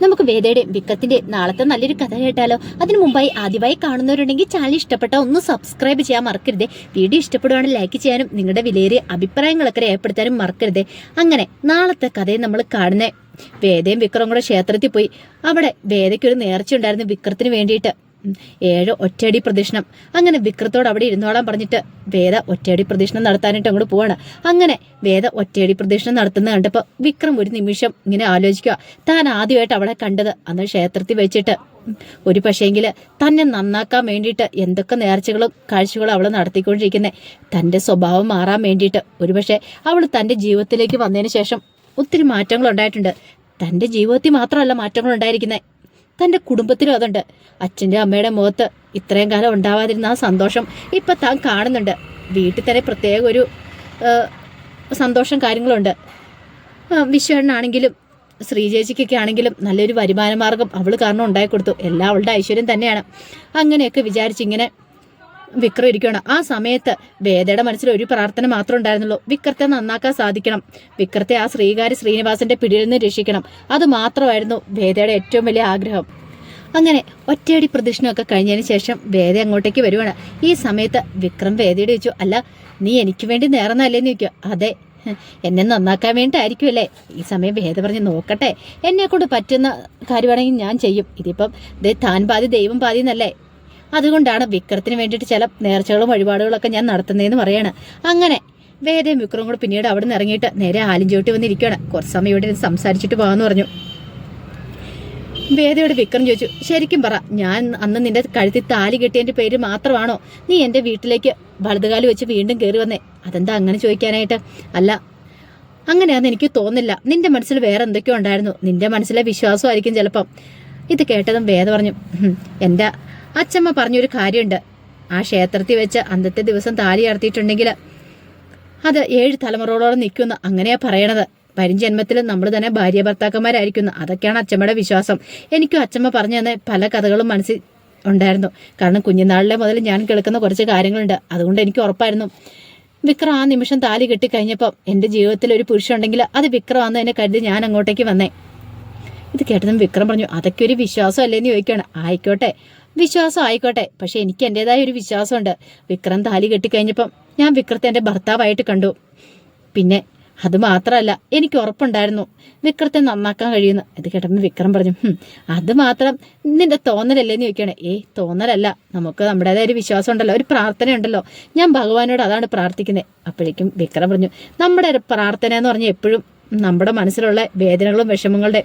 നമുക്ക് വേദയുടെയും വിക്രത്തിന്റെയും നാളത്തെ നല്ലൊരു കഥ കേട്ടാലോ? അതിനു മുമ്പായി ആദ്യമായി കാണുന്നവരുണ്ടെങ്കിൽ ചാനൽ ഇഷ്ടപ്പെട്ട ഒന്ന് സബ്സ്ക്രൈബ് ചെയ്യാൻ മറക്കരുതേ. വീഡിയോ ഇഷ്ടപ്പെടുവാണെങ്കിൽ ലൈക്ക് ചെയ്യാനും നിങ്ങളുടെ വിലയേറിയ അഭിപ്രായങ്ങളൊക്കെ രേഖപ്പെടുത്താനും മറക്കരുതേ. അങ്ങനെ നാളത്തെ കഥയെ നമ്മൾ കാണുന്നേ വേദയും വിക്രവും കൂടെ ക്ഷേത്രത്തിൽ പോയി. അവിടെ വേദയ്ക്കൊരു നേർച്ച ഉണ്ടായിരുന്നു വിക്രത്തിന് വേണ്ടിയിട്ട്. 7 ഒറ്റയടി പ്രദക്ഷിണം. അങ്ങനെ വിക്രത്തോട് അവിടെ ഇരുന്നോളാൻ പറഞ്ഞിട്ട് വേദ ഒറ്റയടി പ്രദക്ഷിണം നടത്താനായിട്ട് അങ്ങോട്ട് പോവാണ്. അങ്ങനെ വേദ ഒറ്റയടി പ്രദക്ഷിണം നടത്തുന്നത് കണ്ടപ്പോൾ വിക്രം ഒരു നിമിഷം ഇങ്ങനെ ആലോചിക്കുക. താൻ ആദ്യമായിട്ട് അവളെ കണ്ടത് അന്ന് ക്ഷേത്രത്തിൽ വെച്ചിട്ട്. ഒരു പക്ഷേങ്കിൽ തന്നെ നന്നാക്കാൻ വേണ്ടിയിട്ട് എന്തൊക്കെ നേർച്ചകളും കാഴ്ചകളും അവൾ നടത്തിക്കൊണ്ടിരിക്കുന്നത്, തൻ്റെ സ്വഭാവം മാറാൻ വേണ്ടിയിട്ട്. ഒരുപക്ഷെ അവൾ തൻ്റെ ജീവിതത്തിലേക്ക് വന്നതിന് ശേഷം ഒത്തിരി മാറ്റങ്ങൾ ഉണ്ടായിട്ടുണ്ട്. തൻ്റെ ജീവിതത്തിൽ മാത്രമല്ല മാറ്റങ്ങൾ ഉണ്ടായിരിക്കുന്നത്, തൻ്റെ കുടുംബത്തിലും അതുണ്ട്. അച്ഛൻ്റെ അമ്മയുടെ മുഖത്ത് ഇത്രയും കാലം ഉണ്ടാവാതിരുന്ന ആ സന്തോഷം ഇപ്പം താൻ കാണുന്നുണ്ട്. വീട്ടിൽ തന്നെ പ്രത്യേക ഒരു സന്തോഷം കാര്യങ്ങളുണ്ട്. വിശ്വനാണെങ്കിലും ശ്രീജേച്ചിക്കൊക്കെ ആണെങ്കിലും നല്ലൊരു വരുമാന മാർഗം അവൾ കാരണം ഉണ്ടായിക്കൊടുത്തു. എല്ലാം അവളുടെ ഐശ്വര്യം തന്നെയാണ്. അങ്ങനെയൊക്കെ വിചാരിച്ചിങ്ങനെ വിക്രം ഇരിക്കുകയാണ്. ആ സമയത്ത് വേദയുടെ മനസ്സിൽ ഒരു പ്രാർത്ഥന മാത്രമേ ഉണ്ടായിരുന്നുള്ളൂ. വിക്രത്തെ നന്നാക്കാൻ സാധിക്കണം, വിക്രത്തെ ആ ശ്രീനിവാസന്റെ പിടിയിൽ നിന്ന് രക്ഷിക്കണം. അത് മാത്രമായിരുന്നു വേദയുടെ ഏറ്റവും വലിയ ആഗ്രഹം. അങ്ങനെ ഒറ്റയടി പ്രദക്ഷിണമൊക്കെ കഴിഞ്ഞതിന് ശേഷം വേദ അങ്ങോട്ടേക്ക് വരുവാണ്. ഈ സമയത്ത് വിക്രം വേദയോട് ചോദിച്ചു, അല്ല നീ എനിക്ക് വേണ്ടി നേർന്നല്ലേന്ന് ചോദിക്കുക. അതെ, എന്നെ നന്നാക്കാൻ വേണ്ടിയിട്ടായിരിക്കുമല്ലേ? ഈ സമയം വേദ പറഞ്ഞ്, നോക്കട്ടെ, എന്നെ കൊണ്ട് പറ്റുന്ന കാര്യമാണെങ്കിൽ ഞാൻ ചെയ്യും. ഇതിപ്പം താൻ പാതി ദൈവം പാതി എന്നല്ലേ, അതുകൊണ്ടാണ് വിക്രത്തിന് വേണ്ടിയിട്ട് ചില നേർച്ചകളും വഴിപാടുകളൊക്കെ ഞാൻ നടത്തുന്നതെന്ന് പറയാണ്. അങ്ങനെ വേദയും വിക്രവും കൂടെ പിന്നീട് അവിടെ നിന്ന് ഇറങ്ങിയിട്ട് നേരെ ആലിഞ്ചോട്ടി വന്നിരിക്കുകയാണ്. കുറച്ച് സമയം ഇവിടെ സംസാരിച്ചിട്ട് പോകാമെന്ന് പറഞ്ഞു. വേദയോട് വിക്രം ചോദിച്ചു, ശരിക്കും പറ, ഞാൻ അന്ന് നിന്റെ കഴുത്തിൽ താലി കെട്ടിയതിൻ്റെ പേര് മാത്രമാണോ നീ എൻ്റെ വീട്ടിലേക്ക് വലതുകാലം വെച്ച് വീണ്ടും കയറി വന്നേ? അതെന്താ അങ്ങനെ ചോദിക്കാനായിട്ട്? അല്ല, അങ്ങനെയാണെന്ന് എനിക്ക് തോന്നില്ല. നിന്റെ മനസ്സിൽ വേറെ എന്തൊക്കെയോ ഉണ്ടായിരുന്നു. നിന്റെ മനസ്സിലെ വിശ്വാസമായിരിക്കും ചിലപ്പം. ഇത് കേട്ടതും വേദ പറഞ്ഞു, എൻ്റെ അച്ഛമ്മ പറഞ്ഞൊരു കാര്യമുണ്ട്. ആ ക്ഷേത്രത്തിൽ വെച്ച് അന്നത്തെ ദിവസം താലി നടത്തിയിട്ടുണ്ടെങ്കിൽ അത് 7 തലമുറകളോളം നിൽക്കുന്നു, അങ്ങനെയാ പറയണത്. വരും ജന്മത്തിൽ നമ്മൾ തന്നെ ഭാര്യ ഭർത്താക്കന്മാരായിരിക്കുന്നു. അതൊക്കെയാണ് അച്ഛമ്മയുടെ വിശ്വാസം. എനിക്കും അച്ഛമ്മ പറഞ്ഞു തന്നെ പല കഥകളും മനസ്സിൽ ഉണ്ടായിരുന്നു. കാരണം കുഞ്ഞുനാളിലെ മുതൽ ഞാൻ കേൾക്കുന്ന കുറച്ച് കാര്യങ്ങളുണ്ട്. അതുകൊണ്ട് എനിക്ക് ഉറപ്പായിരുന്നു വിക്രം ആ നിമിഷം താലി കെട്ടിക്കഴിഞ്ഞപ്പം എൻ്റെ ജീവിതത്തിൽ ഒരു പുരുഷനുണ്ടെങ്കിൽ അത് വിക്രം ആണെന്ന് എന്നെ കരുതി ഞാൻ അങ്ങോട്ടേക്ക് വന്നേ. ഇത് കേട്ടതും വിക്രം പറഞ്ഞു, അതൊക്കെ ഒരു വിശ്വാസം അല്ലേന്ന് ചോദിക്കുകയാണ്. ആയിക്കോട്ടെ, വിശ്വാസം ആയിക്കോട്ടെ, പക്ഷെ എനിക്ക് എൻ്റെതായ ഒരു വിശ്വാസമുണ്ട്. വിക്രം താലി കെട്ടിക്കഴിഞ്ഞപ്പം ഞാൻ വിക്രത്തെ എൻ്റെ ഭർത്താവായിട്ട് കണ്ടു. പിന്നെ അത് മാത്രമല്ല, എനിക്ക് ഉറപ്പുണ്ടായിരുന്നു വിക്രത്തെ നന്നാക്കാൻ കഴിയുന്നു. ഇത് കേട്ടപ്പോൾ വിക്രം പറഞ്ഞു, അത് മാത്രം നിന്റെ തോന്നലല്ലേന്ന് ചോദിക്കുകയാണ്. തോന്നലല്ല, നമുക്ക് നമ്മുടേതായ ഒരു വിശ്വാസം ഉണ്ടല്ലോ, ഒരു പ്രാർത്ഥന ഉണ്ടല്ലോ. ഞാൻ ഭഗവാനോട് അതാണ് പ്രാർത്ഥിക്കുന്നത്. അപ്പോഴേക്കും വിക്രം പറഞ്ഞു, നമ്മുടെ പ്രാർത്ഥന എന്ന് പറഞ്ഞാൽ എപ്പോഴും നമ്മുടെ മനസ്സിലുള്ള വേദനകളും വിഷമങ്ങളുടെ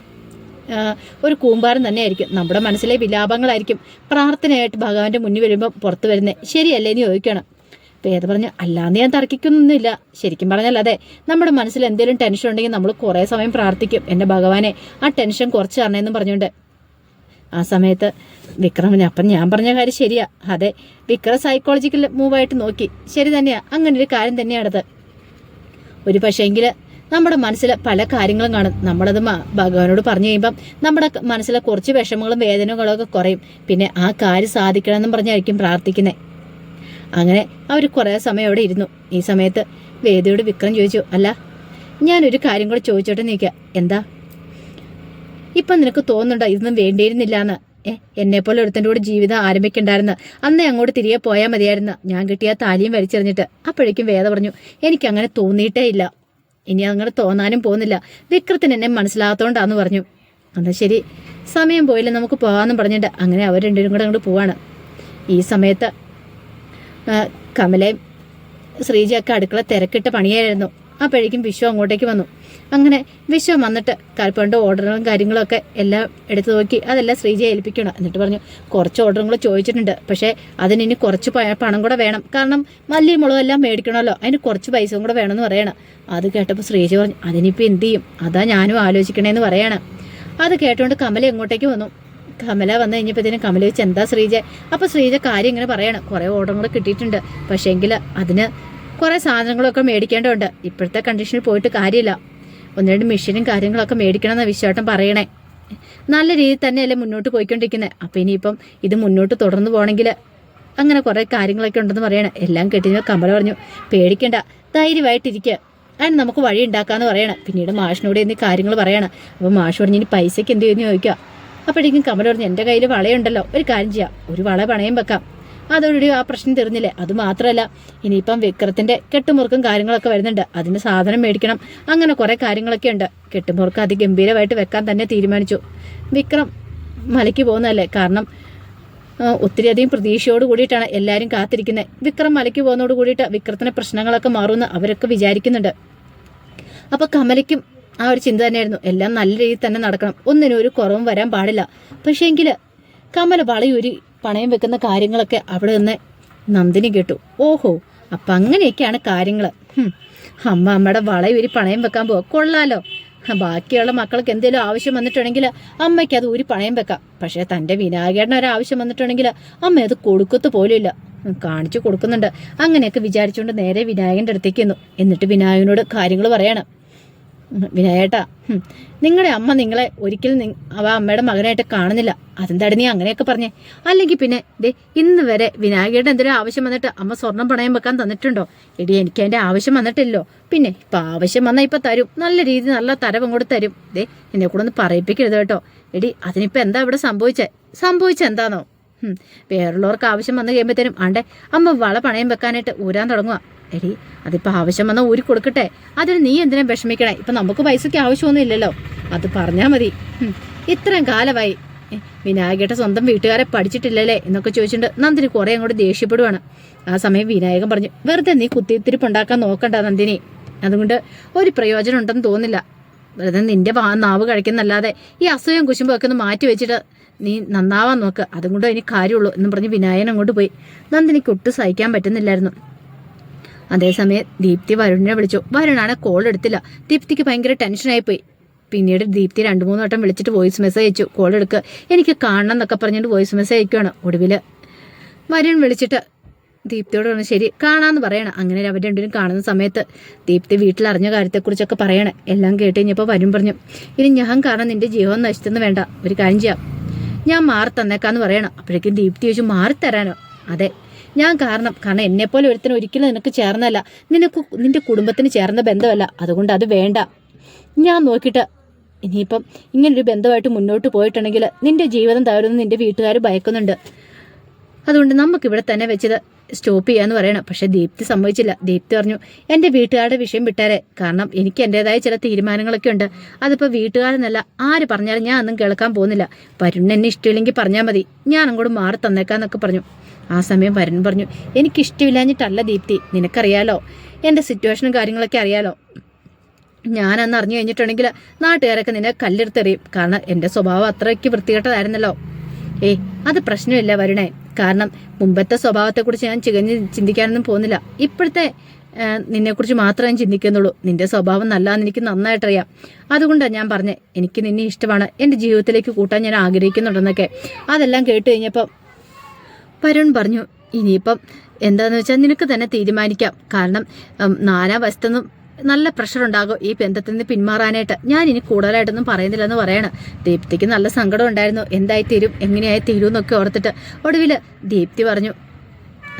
ഒരു കൂമ്പാരം തന്നെയായിരിക്കും. നമ്മുടെ മനസ്സിലെ വിലാപങ്ങളായിരിക്കും പ്രാർത്ഥനയായിട്ട് ഭഗവാന്റെ മുന്നിൽ വരുമ്പോൾ പുറത്തു വരുന്നത്. ശരിയല്ലേന്ന് ചോദിക്കണം. വേദ പറഞ്ഞു, അല്ലാന്ന് ഞാൻ തർക്കിക്കുന്നൊന്നുമില്ല. ശരിക്കും പറഞ്ഞാൽ അതെ, നമ്മുടെ മനസ്സിൽ എന്തെങ്കിലും ടെൻഷൻ ഉണ്ടെങ്കിൽ നമ്മൾ കുറേ സമയം പ്രാർത്ഥിക്കും, എൻ്റെ ഭഗവാനെ ആ ടെൻഷൻ കുറച്ച് തരണമെന്നും പറഞ്ഞുകൊണ്ട്. ആ സമയത്ത് വിക്രം പറഞ്ഞു, അപ്പം ഞാൻ പറഞ്ഞ കാര്യം ശരിയാ. അതെ, വിക്രം സൈക്കോളജിക്കൽ മൂവായിട്ട് നോക്കി ശരി തന്നെയാ, അങ്ങനെ ഒരു കാര്യം തന്നെയാണത്. ഒരു പക്ഷേങ്കിൽ നമ്മുടെ മനസ്സിൽ പല കാര്യങ്ങളും കാണും. നമ്മളത് ഭഗവാനോട് പറഞ്ഞു കഴിയുമ്പം നമ്മുടെ മനസ്സിലെ കുറച്ച് വിഷമങ്ങളും വേദനകളും ഒക്കെ കുറയും. പിന്നെ ആ കാര്യം സാധിക്കണമെന്നും പറഞ്ഞായിരിക്കും പ്രാർത്ഥിക്കുന്നത്. അങ്ങനെ അവർ കുറേ സമയം അവിടെ ഇരുന്നു. ഈ സമയത്ത് വേദയോട് വിക്രം ചോദിച്ചു, അല്ല ഞാനൊരു കാര്യം കൂടെ ചോദിച്ചോട്ടെ നിൽക്കുക. എന്താ? ഇപ്പം നിനക്ക് തോന്നുന്നുണ്ടോ ഇതൊന്നും വേണ്ടിയിരുന്നില്ല എന്ന്? എന്നെപ്പോലെ ഒരുത്തൻ്റെ കൂടെ ജീവിതം ആരംഭിക്കണ്ടായിരുന്നു. അന്നേ അങ്ങോട്ട് തിരികെ പോയാൽ മതിയായിരുന്നു, ഞാൻ കിട്ടിയ താലിയും വലിച്ചെറിഞ്ഞിട്ട്. അപ്പോഴേക്കും വേദ പറഞ്ഞു, എനിക്കങ്ങനെ തോന്നിയിട്ടേ ഇല്ല, ഇനി അങ്ങനെ തോന്നാനും പോകുന്നില്ല. വിക്രത്തിന് എന്നെ മനസ്സിലാകാത്തോണ്ടാന്ന് പറഞ്ഞു. എന്നാൽ ശരി, സമയം പോയില്ല, നമുക്ക് പോകാമെന്നും പറഞ്ഞിട്ട് അങ്ങനെ അവർ രണ്ടുപേരും കൂടെ അങ്ങോട്ട് പോവാണ്. ഈ സമയത്ത് കമലയും ശ്രീജയൊക്കെ അടുക്കള തിരക്കിട്ട് പണിയായിരുന്നു. അപ്പോഴേക്കും വിശ്വം അങ്ങോട്ടേക്ക് വന്നു. അങ്ങനെ വിശ്വം വന്നിട്ട് കൽപ്പണ്ട് ഓർഡറുകളും കാര്യങ്ങളൊക്കെ എല്ലാം എടുത്തു നോക്കി അതെല്ലാം ശ്രീജയെ ഏൽപ്പിക്കണം. എന്നിട്ട് പറഞ്ഞു, കുറച്ച് ഓർഡറും കൂടെ ചോദിച്ചിട്ടുണ്ട്, പക്ഷേ അതിനി കുറച്ച് പണം കൂടെ വേണം, കാരണം മല്ലിയും മുളകും എല്ലാം മേടിക്കണമല്ലോ, അതിന് കുറച്ച് പൈസയും കൂടെ വേണമെന്ന് പറയണം. അത് കേട്ടപ്പോൾ ശ്രീജ പറഞ്ഞു, അതിനിപ്പോൾ എന്ത് ചെയ്യും, അതാ ഞാനും ആലോചിക്കണേന്ന് പറയാണ്. അത് കേട്ടുകൊണ്ട് കമല എങ്ങോട്ടേക്ക് വന്നു. കമല വന്നു കഴിഞ്ഞപ്പോഴത്തേനും കമല വെച്ച്, എന്താ ശ്രീജ? അപ്പോൾ ശ്രീജ കാര്യം ഇങ്ങനെ പറയണം, കുറേ ഓർഡറും കൂടെ കിട്ടിയിട്ടുണ്ട്, പക്ഷേങ്കിൽ അതിന് കുറേ സാധനങ്ങളൊക്കെ മേടിക്കേണ്ടതുണ്ട്. ഇപ്പോഴത്തെ കണ്ടീഷനിൽ പോയിട്ട് കാര്യമില്ല, 1-2 മെഷീനും കാര്യങ്ങളൊക്കെ മേടിക്കണമെന്നാണ് വിശ്വാസം പറയണേ. നല്ല രീതിയിൽ തന്നെയല്ലേ മുന്നോട്ട് പോയിക്കൊണ്ടിരിക്കുന്നത്. അപ്പം ഇനിയിപ്പം ഇത് മുന്നോട്ട് തുടർന്ന് പോകണമെങ്കിൽ അങ്ങനെ കുറേ കാര്യങ്ങളൊക്കെ ഉണ്ടെന്ന് പറയണേ. എല്ലാം കേട്ടിരുന്നു കമല പറഞ്ഞു, പേടിക്കണ്ട, ധൈര്യമായിട്ടിരിക്കുക, അതിന് നമുക്ക് വഴി ഉണ്ടാക്കാമെന്ന് പറയണം. പിന്നീട് മാഷിനോട് എന്നീ കാര്യങ്ങൾ പറയണം. അപ്പോൾ മാഷ് പറഞ്ഞ് ഇനി പൈസയ്ക്ക് എന്ത് ചെയ്യുമെന്ന് ചോദിക്കുക. അപ്പോഴേക്കും കമൽ പറഞ്ഞു എൻ്റെ കയ്യിൽ വളയുണ്ടല്ലോ, ഒരു കാര്യം ചെയ്യാം, ഒരു വള പണയം വെക്കാം, അതോടുകൂടി ആ പ്രശ്നം തീർന്നില്ലേ. അതുമാത്രമല്ല ഇനിയിപ്പം വിക്രത്തിൻ്റെ കെട്ടുമുറുക്കും കാര്യങ്ങളൊക്കെ വരുന്നുണ്ട്, അതിന് സാധനം മേടിക്കണം, അങ്ങനെ കുറേ കാര്യങ്ങളൊക്കെ ഉണ്ട്. കെട്ടുമുറുക്കം അതിഗംഭീരമായിട്ട് വെക്കാൻ തന്നെ തീരുമാനിച്ചു. വിക്രം മലയ്ക്ക് പോകുന്നതല്ലേ, കാരണം ഒത്തിരിയധികം പ്രതീക്ഷയോട് കൂടിയിട്ടാണ് എല്ലാവരും കാത്തിരിക്കുന്നത്. വിക്രം മലയ്ക്ക് പോകുന്നതോട് കൂടിയിട്ട് വിക്രത്തിൻ്റെ പ്രശ്നങ്ങളൊക്കെ മാറുമെന്ന് അവരൊക്കെ വിചാരിക്കുന്നുണ്ട്. അപ്പോൾ കമലയ്ക്കും ആ ഒരു ചിന്ത തന്നെയായിരുന്നു, എല്ലാം നല്ല രീതിയിൽ തന്നെ നടക്കണം, ഒന്നിനും ഒരു കുറവും വരാൻ പാടില്ല. പക്ഷേങ്കിൽ കമല വളയൂരി പണയം വെക്കുന്ന കാര്യങ്ങളൊക്കെ അവിടെ നിന്ന് നന്ദിനി കേട്ടു. ഓഹോ, അപ്പം അങ്ങനെയൊക്കെയാണ് കാര്യങ്ങൾ. അമ്മയുടെ വളയൂരി പണയം വെക്കാൻ പോവാ, കൊള്ളാലോ. ബാക്കിയുള്ള മക്കൾക്ക് എന്തെങ്കിലും ആവശ്യം വന്നിട്ടുണ്ടെങ്കിൽ അമ്മയ്ക്ക് അത് ഊരി പണയം വെക്കാം. പക്ഷേ തൻ്റെ വിനായകേട്ടന് ഒരാവശ്യം വന്നിട്ടുണ്ടെങ്കിൽ അമ്മ അത് കൊടുക്കത്ത് പോലുമില്ല, കാണിച്ചു കൊടുക്കുന്നുണ്ട്. അങ്ങനെയൊക്കെ വിചാരിച്ചുകൊണ്ട് നേരെ വിനായകൻ്റെ അടുത്തേക്ക് ചെന്നു. എന്നിട്ട് വിനായകനോട് കാര്യങ്ങൾ പറയണം. വിനായേട്ടാ, നിങ്ങളുടെ അമ്മ നിങ്ങളെ ഒരിക്കലും അമ്മയുടെ മകനായിട്ട് കാണുന്നില്ല, അതെന്താടി നീ അങ്ങനെയൊക്കെ പറഞ്ഞേ? അല്ലെങ്കിൽ പിന്നെ ദേ ഇന്ന് വരെ വിനായകയുടെ എന്തെങ്കിലും ആവശ്യം വന്നിട്ട് അമ്മ സ്വർണം പണയം വെക്കാൻ തന്നിട്ടുണ്ടോ? എടി എനിക്ക് അതിൻ്റെ ആവശ്യം വന്നിട്ടില്ലോ. പിന്നെ ഇപ്പം ആവശ്യം വന്നാൽ ഇപ്പം തരും, നല്ല രീതി നല്ല തരവും കൂടെ തരും. ദേ എന്നെ കൂടെ ഒന്ന് പറയിപ്പിക്കരുത് കേട്ടോ. എടി അതിനിപ്പോൾ എന്താ ഇവിടെ സംഭവിച്ചെന്താണോ? വേറുള്ളവർക്ക് ആവശ്യം വന്നു കഴിയുമ്പോഴത്തേനും ആണ്ടെ അമ്മ വള പണയം വെക്കാനായിട്ട് ഊരാൻ തുടങ്ങുക. എടി അതിപ്പോൾ ആവശ്യം വന്നാൽ ഊരി കൊടുക്കട്ടെ, അതിന് നീ എന്തിനാ വിഷമിക്കണേ? ഇപ്പം നമുക്ക് പൈസയ്ക്ക് ആവശ്യമൊന്നും ഇല്ലല്ലോ, അത് പറഞ്ഞാൽ മതി. ഇത്രയും കാലമായി വിനായകയുടെ സ്വന്തം വീട്ടുകാരെ പഠിച്ചിട്ടില്ലല്ലേ എന്നൊക്കെ ചോദിച്ചിട്ട് നന്ദിനി കുറേ അങ്ങോട്ട് ദേഷ്യപ്പെടുവാണ്. ആ സമയം വിനായകൻ പറഞ്ഞു, വെറുതെ നീ കുത്തിത്തിരിപ്പുണ്ടാക്കാൻ നോക്കണ്ട നന്ദിനി, അതുകൊണ്ട് ഒരു പ്രയോജനം ഉണ്ടെന്ന് തോന്നില്ല. വെറുതെ നിന്റെ നാവ് കഴിക്കുന്നല്ലാതെ ഈ അസൂയം കുശുമ്പൊക്കെ ഒന്ന് മാറ്റി വെച്ചിട്ട് നീ നന്നാവാൻ നോക്ക്, അതുകൊണ്ട് എനിക്ക് കാര്യമുള്ളൂ എന്നും പറഞ്ഞ് വിനായകൻ അങ്ങോട്ട് പോയി. നന്ദിനിക്ക് ഒട്ടും സഹിക്കാൻ പറ്റുന്നില്ലായിരുന്നു. അതേസമയം ദീപ്തി വരുണിനെ വിളിച്ചു. വരുണാണ് കോൾ എടുത്തില്ല. ദീപ്തിക്ക് ഭയങ്കര ടെൻഷനായിപ്പോയി. പിന്നീട് ദീപ്തി 2-3 വട്ടം വിളിച്ചിട്ട് വോയിസ് മെസ്സേജ് അയച്ചു, കോൾ എടുക്കുക, എനിക്ക് കാണണം എന്നൊക്കെ പറഞ്ഞിട്ട് വോയിസ് മെസ്സേജ് അയക്കുകയാണ്. ഒടുവിൽ വരുൺ വിളിച്ചിട്ട് ദീപ്തിയോട് പറഞ്ഞു ശരി കാണാമെന്ന് പറയണം. അങ്ങനെ അവർ രണ്ടുപേരും കാണുന്ന സമയത്ത് ദീപ്തി വീട്ടിലറിഞ്ഞ കാര്യത്തെക്കുറിച്ചൊക്കെ പറയണേ. എല്ലാം കേട്ട് കഴിഞ്ഞപ്പോൾ വരുൺ പറഞ്ഞു, ഇനി ഞാൻ കാരണം നിന്റെ ജീവൻ നശിച്ചെന്ന് വേണ്ട, ഒരു കാര്യം ചെയ്യാം, ഞാൻ മാറി തന്നേക്കാന്ന് പറയണം. അപ്പോഴേക്കും ദീപ്തി ചോദിച്ചു, മാറിത്തരാനോ? അതെ, ഞാൻ കാരണം എന്നെപ്പോലെ ഒരുത്തിന് ഒരിക്കലും നിനക്ക് ചേർന്നല്ല, നിന്റെ കുടുംബത്തിന് ചേർന്ന ബന്ധമല്ല, അതുകൊണ്ട് അത് വേണ്ട. ഞാൻ നോക്കിയിട്ട് ഇനിയിപ്പം ഇങ്ങനൊരു ബന്ധമായിട്ട് മുന്നോട്ട് പോയിട്ടുണ്ടെങ്കിൽ നിന്റെ ജീവിതം തകരുമെന്ന് നിന്റെ വീട്ടുകാർ ഭയക്കുന്നുണ്ട്, അതുകൊണ്ട് നമുക്കിവിടെ തന്നെ വെച്ചത് സ്റ്റോപ്പ് ചെയ്യാന്ന് പറയണം. പക്ഷെ ദീപ്തി സമ്മതിച്ചില്ല. ദീപ്തി പറഞ്ഞു, എൻ്റെ വീട്ടുകാരുടെ വിഷയം വിട്ടാരെ, കാരണം എനിക്ക് എൻ്റെതായ ചില തീരുമാനങ്ങളൊക്കെ ഉണ്ട്, അതിപ്പോൾ വീട്ടുകാരെന്നല്ല ആര് പറഞ്ഞാലും ഞാൻ ഒന്നും കേൾക്കാൻ പോകുന്നില്ല. വരുൺ എന്നെ ഇഷ്ടമില്ലെങ്കിൽ പറഞ്ഞാൽ മതി, ഞാൻ അങ്ങോട്ട് മാറി തന്നേക്കാന്നൊക്കെ പറഞ്ഞു. ആ സമയം വരുൺ പറഞ്ഞു, എനിക്കിഷ്ടമില്ലാഞ്ഞിട്ടല്ല ദീപ്തി, നിനക്കറിയാലോ എൻ്റെ സിറ്റുവേഷനും കാര്യങ്ങളൊക്കെ അറിയാലോ, ഞാനന്ന് അറിഞ്ഞു കഴിഞ്ഞിട്ടുണ്ടെങ്കിൽ നാട്ടുകാരൊക്കെ നിന്നെ കല്ലെടുത്തെറിയും, കാരണം എൻ്റെ സ്വഭാവം അത്രയ്ക്ക് വൃത്തികെട്ടതായിരുന്നല്ലോ. അത് പ്രശ്നമില്ല വരുണേ, കാരണം മുമ്പത്തെ സ്വഭാവത്തെക്കുറിച്ച് ഞാൻ ചിന്തിക്കാനൊന്നും പോകുന്നില്ല, ഇപ്പോഴത്തെ നിന്നെക്കുറിച്ച് മാത്രമേ ഞാൻ ചിന്തിക്കുന്നുള്ളൂ. നിന്റെ സ്വഭാവം നല്ലതെന്ന് എനിക്ക് നന്നായിട്ടറിയാം, അതുകൊണ്ടാണ് ഞാൻ പറഞ്ഞത് എനിക്ക് നിന്നെ ഇഷ്ടമാണ്, എൻ്റെ ജീവിതത്തിലേക്ക് കൂട്ടാൻ ഞാൻ ആഗ്രഹിക്കുന്നുണ്ടെന്നൊക്കെ. അതെല്ലാം കേട്ട് കഴിഞ്ഞപ്പം വരുൺ പറഞ്ഞു, ഇനിയിപ്പം എന്താണെന്ന് വെച്ചാൽ നിനക്ക് തന്നെ തീരുമാനിക്കാം, കാരണം നാനാ വശത്തുനിന്നും നല്ല പ്രഷർ ഉണ്ടാകും ഈ ബന്ധത്തിൽ നിന്ന് പിന്മാറാനായിട്ട്. ഞാൻ ഇനി കൂടുതലായിട്ടൊന്നും പറയുന്നില്ലെന്ന് പറയണം. ദീപ്തിക്ക് നല്ല സങ്കടം ഉണ്ടായിരുന്നു, എന്തായി തീരും എങ്ങനെയായി തീരും എന്നൊക്കെ ഓർത്തിട്ട്. ഒടുവിൽ ദീപ്തി പറഞ്ഞു,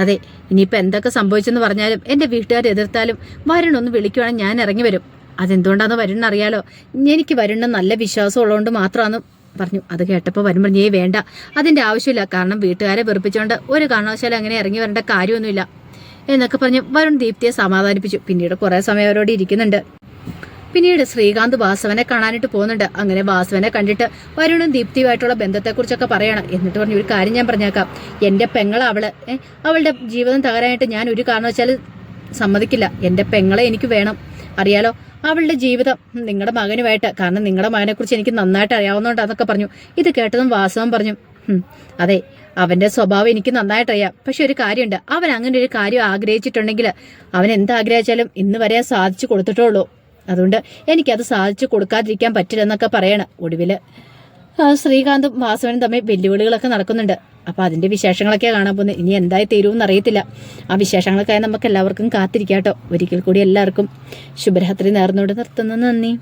അതെ ഇനിയിപ്പോൾ എന്തൊക്കെ സംഭവിച്ചെന്ന് പറഞ്ഞാലും എൻ്റെ വീട്ടുകാർ എതിർത്താലും വരുണൊന്ന് വിളിക്കുവാണെങ്കിൽ ഞാൻ ഇറങ്ങി വരും. അതെന്തുകൊണ്ടാണെന്ന് വരുണറിയാലോ, എനിക്ക് വരുണ നല്ല വിശ്വാസം ഉള്ളതുകൊണ്ട് മാത്രമാണ് പറഞ്ഞു. അത് കേട്ടപ്പോൾ വരുൺ പറഞ്ഞു, വേണ്ട, അതിൻ്റെ ആവശ്യമില്ല, കാരണം വീട്ടുകാരെ വെറുപ്പിച്ചുകൊണ്ട് ഒരു കാരണവശാലും അങ്ങനെ ഇറങ്ങി വരേണ്ട കാര്യമൊന്നുമില്ല എന്നൊക്കെ പറഞ്ഞ് വരുൺ ദീപ്തിയെ സമാധാനിപ്പിച്ചു. പിന്നീട് കുറേ സമയം അവരോട് ഇരിക്കുന്നുണ്ട്. പിന്നീട് ശ്രീകാന്ത് വാസവനെ കാണാനായിട്ട് പോകുന്നുണ്ട്. അങ്ങനെ വാസവനെ കണ്ടിട്ട് വരുണും ദീപ്തിയുമായിട്ടുള്ള ബന്ധത്തെക്കുറിച്ചൊക്കെ പറയണം. എന്നിട്ട് പറഞ്ഞു, ഒരു കാര്യം ഞാൻ പറഞ്ഞേക്കാം, എൻ്റെ പെങ്ങളെ അവളുടെ ജീവിതം തകരാനായിട്ട് ഞാൻ ഒരു കാരണവശാലും സമ്മതിക്കില്ല. എൻ്റെ പെങ്ങളെ എനിക്ക് വേണം, അറിയാലോ അവളുടെ ജീവിതം നിങ്ങളുടെ മകനുമായിട്ട്, കാരണം നിങ്ങളുടെ മകനെക്കുറിച്ച് എനിക്ക് നന്നായിട്ട് അറിയാവുന്നതുകൊണ്ടാന്നൊക്കെ പറഞ്ഞു. ഇത് കേട്ടതും വാസവൻ പറഞ്ഞു, അതെ അവൻ്റെ സ്വഭാവം എനിക്ക് നന്നായിട്ടറിയാം, പക്ഷെ ഒരു കാര്യമുണ്ട്, അവൻ അങ്ങനെ ഒരു കാര്യം ആഗ്രഹിച്ചിട്ടുണ്ടെങ്കിൽ അവൻ എന്താഗ്രഹിച്ചാലും ഇന്ന് വരെ സാധിച്ചു കൊടുത്തിട്ടുള്ളൂ, അതുകൊണ്ട് എനിക്കത് സാധിച്ചു കൊടുക്കാതിരിക്കാൻ പറ്റില്ലെന്നൊക്കെ പറയണം. ഒടുവിൽ ശ്രീകാന്തും വാസവനും തമ്മിൽ വെല്ലുവിളികളൊക്കെ നടക്കുന്നുണ്ട്. അപ്പോൾ അതിൻ്റെ വിശേഷങ്ങളൊക്കെ കാണാൻ പോകുന്നത്. ഇനി എന്തായി തീരുമെന്ന് അറിയത്തില്ല. ആ വിശേഷങ്ങളൊക്കെ നമുക്ക് എല്ലാവർക്കും കാത്തിരിക്കാം കേട്ടോ. ഒരിക്കൽ കൂടി എല്ലാവർക്കും ശുഭരാത്രി നേർന്നുകൊണ്ട് നിർത്തുന്നു. നന്ദി.